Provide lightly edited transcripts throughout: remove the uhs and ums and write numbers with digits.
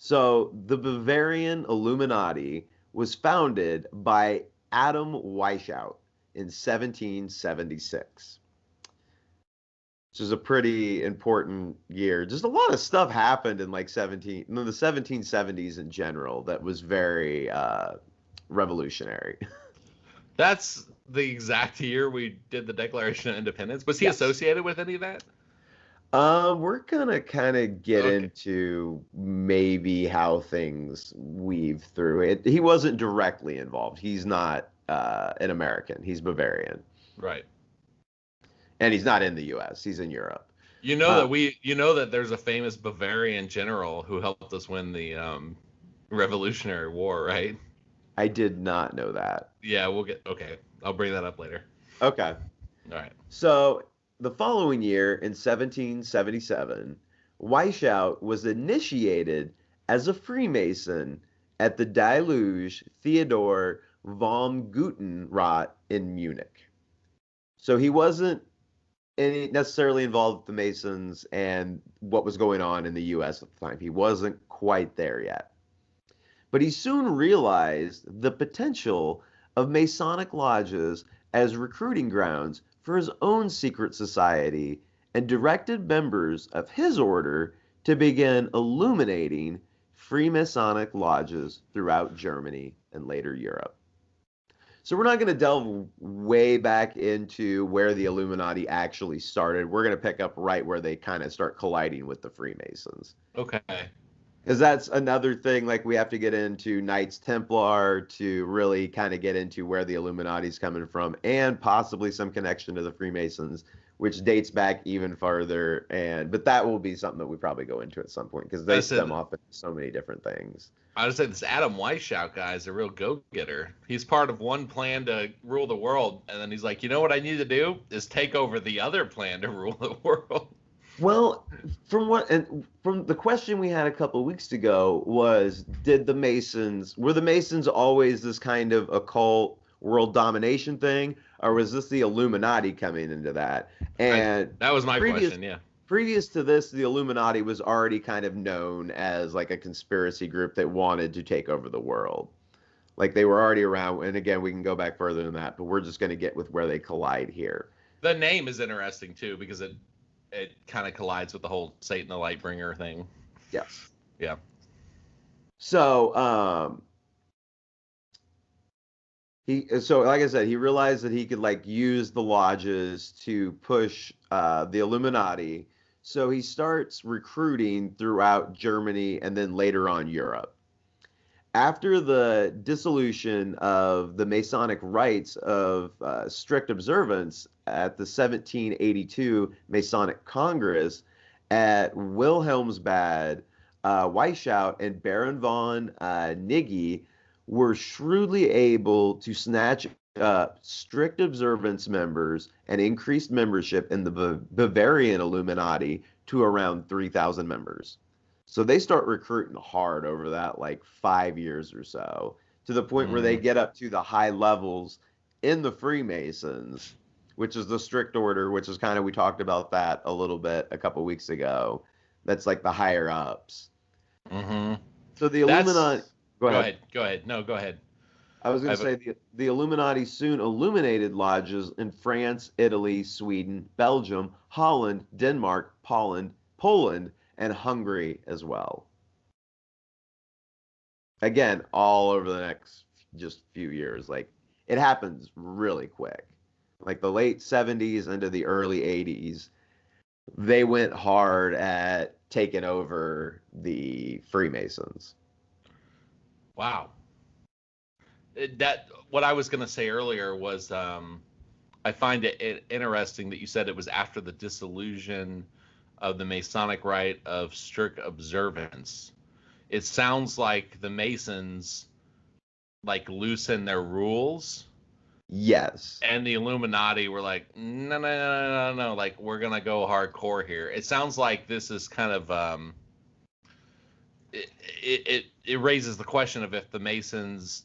So the Bavarian Illuminati was founded by Adam Weishaupt in 1776, which is a pretty important year. Just a lot of stuff happened in the 1770s in general that was very revolutionary. That's the exact year we did the Declaration of Independence. Was he Yes. associated with any of that? We're gonna kind of get Okay. into maybe how things weave through it. He wasn't directly involved. He's not an American. He's Bavarian, Right. and he's not in the U.S. He's in Europe. That Uh, there's a famous Bavarian general who helped us win the Revolutionary War, right? I did not know that. Yeah, okay. I'll bring that up later. Okay, All right. so the following year in 1777, Weishaupt was initiated as a Freemason at the Deluge Theodor vom Gutenrat in Munich. So he wasn't necessarily involved with the Masons and what was going on in the US at the time. He wasn't quite there yet. But he soon realized the potential of Masonic lodges as recruiting grounds for his own secret society and directed members of his order to begin illuminating Freemasonic lodges throughout Germany and later Europe. So we're not going to delve way back into where the Illuminati actually started. We're going to pick up right where they kind of start colliding with the Freemasons. Okay. Because that's another thing, like we have to get into Knights Templar to really kind of get into where the Illuminati's coming from and possibly some connection to the Freemasons, which dates back even farther. But that will be something that we probably go into at some point because they stem off into so many different things. I would say this Adam Weishaupt guy is a real go-getter. He's part of one plan to rule the world, and then he's like, you know what I need to do is take over the other plan to rule the world. Well, from the question we had a couple of weeks ago was, were the Masons always this kind of occult world domination thing, or was this the Illuminati coming into that? And that was my question, yeah. Previous to this, the Illuminati was already kind of known as like a conspiracy group that wanted to take over the world. Like they were already around, and again, we can go back further than that, but we're just going to get with where they collide here. The name is interesting too because it kind of collides with the whole Satan the Lightbringer thing. Yes. Yeah. So, like I said, he realized that he could like use the lodges to push the Illuminati. So he starts recruiting throughout Germany and then later on Europe. After the dissolution of the Masonic rites of strict observance at the 1782 Masonic Congress at Wilhelmsbad, Weishaupt and Baron von Nigge were shrewdly able to snatch up strict observance members and increased membership in the Bavarian Illuminati to around 3,000 members. So they start recruiting hard over that like 5 years or so, to the point where they get up to the high levels in the Freemasons, which is the strict order, which is kind of, we talked about that a little bit a couple weeks ago. That's like the higher ups. Mm-hmm. So the Illuminati. Go ahead. No, go ahead. I was going to say the Illuminati soon illuminated lodges in France, Italy, Sweden, Belgium, Holland, Denmark, Poland, and Hungary as well. Again, all over the next just few years. Like it happens really quick. Like the late 70s into the early 80s, they went hard at taking over the Freemasons. Wow. What I was going to say earlier was I find it interesting that you said it was after the dissolution of the Masonic rite of strict observance. It sounds like the Masons like loosen their rules. Yes. And the Illuminati were like, no, like we're gonna go hardcore here. It sounds like this is kind of it raises the question of if the Masons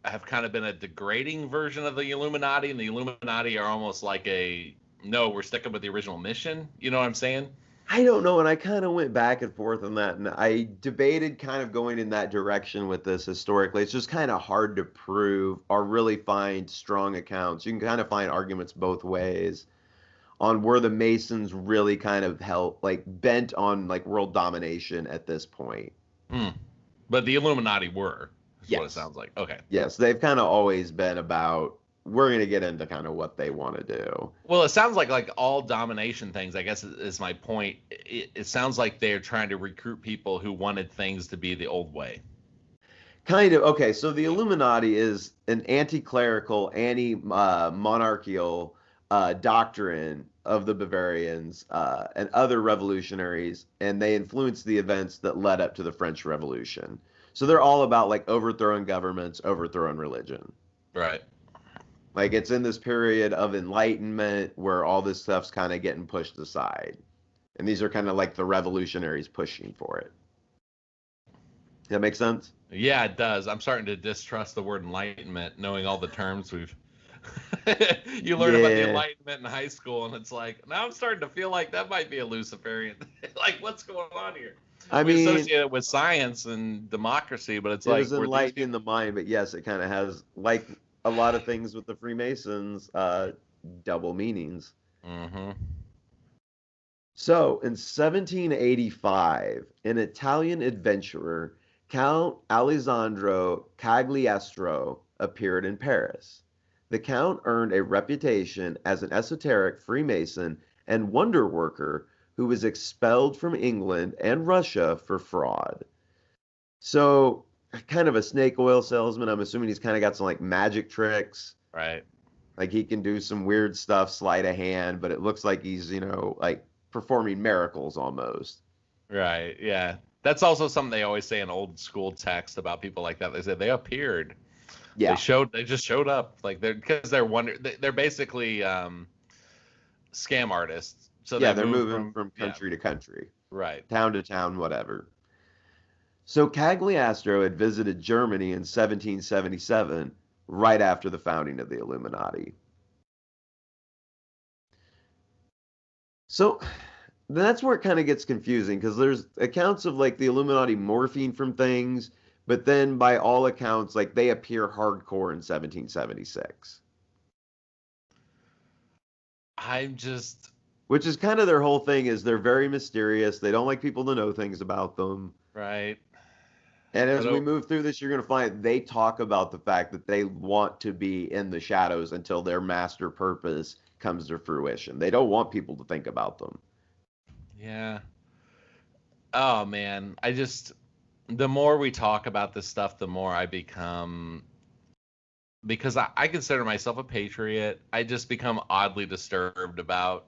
have kind of been a degrading version of the Illuminati, and the Illuminati are almost like we're sticking with the original mission. You know what I'm saying? I don't know, and I kind of went back and forth on that, and I debated kind of going in that direction with this historically. It's just kind of hard to prove or really find strong accounts. You can kind of find arguments both ways on where the Masons really kind of held, like, bent on like world domination at this point. Hmm. But the Illuminati were, is what it Yes. sounds like. Okay. Yes, they've kind of always been about, we're going to get into kind of what they want to do. Well, it sounds like all domination things, I guess is my point. It sounds like they're trying to recruit people who wanted things to be the old way. Kind of. Okay, so the Illuminati is an anti-clerical, anti-monarchical doctrine of the Bavarians and other revolutionaries, and they influenced the events that led up to the French Revolution. So they're all about like overthrowing governments, overthrowing religion. Right. Like it's in this period of enlightenment where all this stuff's kind of getting pushed aside. And these are kind of like the revolutionaries pushing for it. Does that make sense? Yeah, it does. I'm starting to distrust the word enlightenment, knowing all the terms we've you learn about the Yeah. Enlightenment in high school, and it's like now I'm starting to feel like that might be a Luciferian. Like, what's going on here? I We mean, associate it with science and democracy, but it's it like was were these enlightening people? the mind, but yes, it kind of has, like a lot of things with the Freemasons, double meanings. Mm-hmm. So in 1785, an Italian adventurer, Count Alessandro Cagliostro, appeared in Paris. The Count earned a reputation as an esoteric Freemason and wonder worker who was expelled from England and Russia for fraud. So, kind of a snake oil salesman. I'm assuming he's kind of got some like magic tricks. Right. Like he can do some weird stuff, sleight of hand, but it looks like he's, like performing miracles almost. Right. Yeah. That's also something they always say in old school text about people like that. They said they appeared. Yeah. They just showed up. Like they're basically scam artists. So Yeah, they they're move moving from from yeah, country to country, right. town to town, whatever. So Cagliostro had visited Germany in 1777, right after the founding of the Illuminati. So that's where it kind of gets confusing because there's accounts of like the Illuminati morphing from things, but then by all accounts, like they appear hardcore in 1776, I'm just which is kind of their whole thing is they're very mysterious. They don't like people to know things about them. right. And But as we oh, move through this, you're going to find they talk about the fact that they want to be in the shadows until their master purpose comes to fruition. They don't want people to think about them. yeah. Oh man, the more we talk about this stuff, the more I become because I consider myself a patriot. I just become oddly disturbed about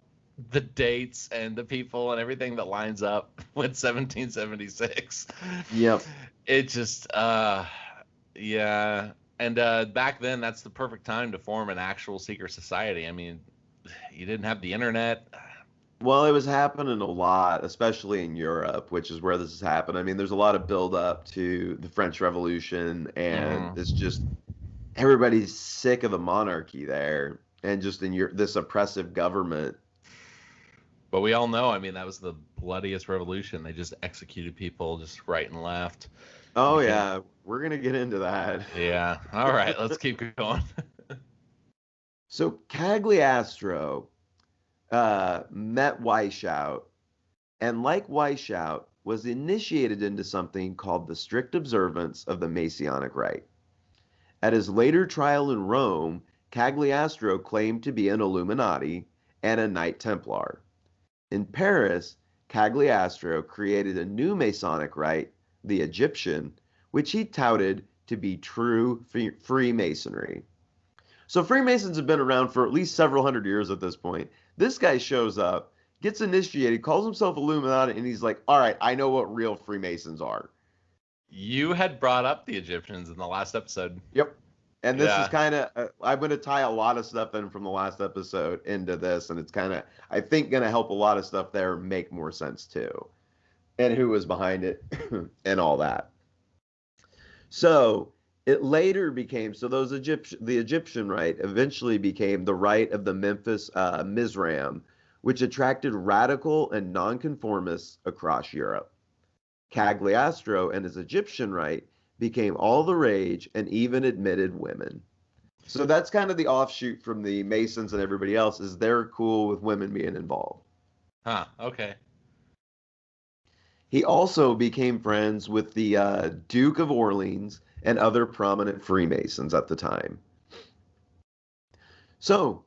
the dates and the people and everything that lines up with 1776. Yep. It just yeah. And back then that's the perfect time to form an actual secret society. I mean, you didn't have the internet. Well, it was happening a lot, especially in Europe, which is where this has happened. I mean, there's a lot of build up to the French Revolution, and Mhm. it's just everybody's sick of the monarchy there, and just in this oppressive government. But we all know, I mean, that was the bloodiest revolution. They just executed people just right and left. Oh Became yeah, we're gonna get into that. Yeah. All right, let's keep going. So Cagliostro met Weishaupt, and like Weishaupt, was initiated into something called the strict observance of the Masonic Rite. At his later trial in Rome, Cagliostro claimed to be an Illuminati and a Knight Templar. In Paris, Cagliostro created a new Masonic rite, the Egyptian, which he touted to be true Freemasonry. So Freemasons have been around for at least several hundred years at this point. This guy shows up, gets initiated, calls himself Illuminati, and he's like, all right, I know what real Freemasons are. You had brought up the Egyptians in the last episode. Yep. And this is Yeah. kind of, I'm going to tie a lot of stuff in from the last episode into this, and it's kind of, I think, going to help a lot of stuff there make more sense too. And who was behind it and all that. So it later became, so the Egyptian rite eventually became the rite of the Memphis Misraim, which attracted radical and nonconformists across Europe. Cagliostro and his Egyptian rite became all the rage and even admitted women. So that's kind of the offshoot from the Masons and everybody else, is they're cool with women being involved. Huh, okay. He also became friends with the Duke of Orleans and other prominent Freemasons at the time. So,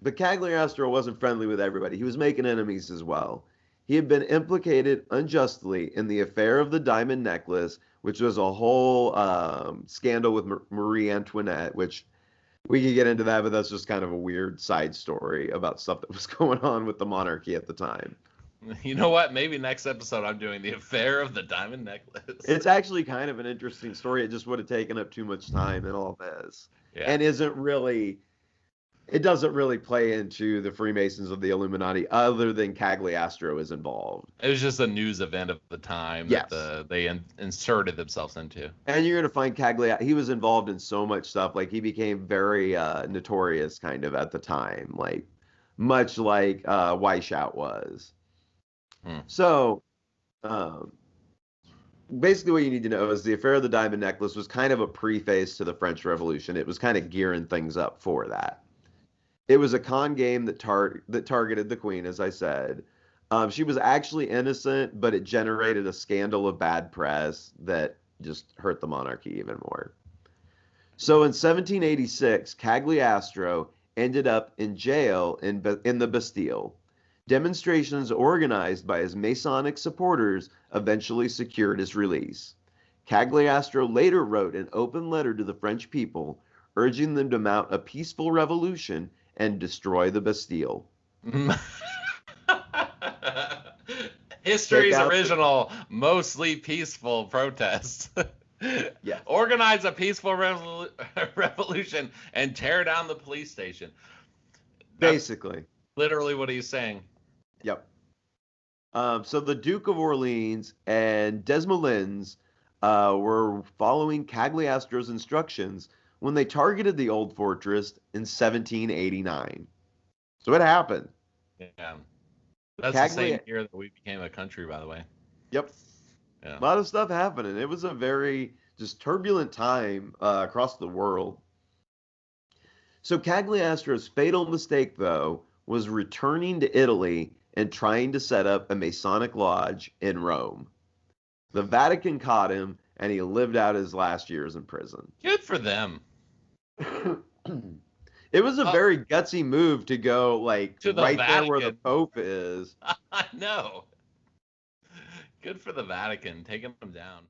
but Cagliostro wasn't friendly with everybody. He was making enemies as well. He had been implicated unjustly in the affair of the diamond necklace, which was a whole scandal with Marie Antoinette, which we could get into that, but that's just kind of a weird side story about stuff that was going on with the monarchy at the time. You know what? Maybe next episode I'm doing the affair of the diamond necklace. It's actually kind of an interesting story. It just would have taken up too much time and all this. Yeah. And it doesn't really play into the Freemasons of the Illuminati other than Cagliostro is involved. It was just a news event of the time that they inserted themselves into. And you're going to find Cagliostro, he was involved in so much stuff. Like, he became very notorious kind of at the time, like much like Weishaupt was. So basically what you need to know is the affair of the diamond necklace was kind of a preface to the French Revolution. It was kind of gearing things up for that. It was a con game that targeted the queen, as I said. She was actually innocent, but it generated a scandal of bad press that just hurt the monarchy even more. So in 1786, Cagliostro ended up in jail in the Bastille. Demonstrations organized by his Masonic supporters eventually secured his release. Cagliostro later wrote an open letter to the French people, urging them to mount a peaceful revolution and destroy the Bastille. History's original, mostly peaceful protest. Yeah. Organize a peaceful revolution and tear down the police station. Basically. Literally what he's saying. Yep. So the Duke of Orleans and Desmoulins were following Cagliostro's instructions when they targeted the old fortress in 1789. So it happened. Yeah. That's the same year that we became a country, by the way. Yep. Yeah. A lot of stuff happening. It was a very just turbulent time across the world. So Cagliostro's fatal mistake, though, was returning to Italy and trying to set up a Masonic lodge in Rome. The Vatican caught him, and he lived out his last years in prison. Good for them. It was a very gutsy move to go, like, to the right Vatican. there where the Pope is. I know. Good for the Vatican, taking them down.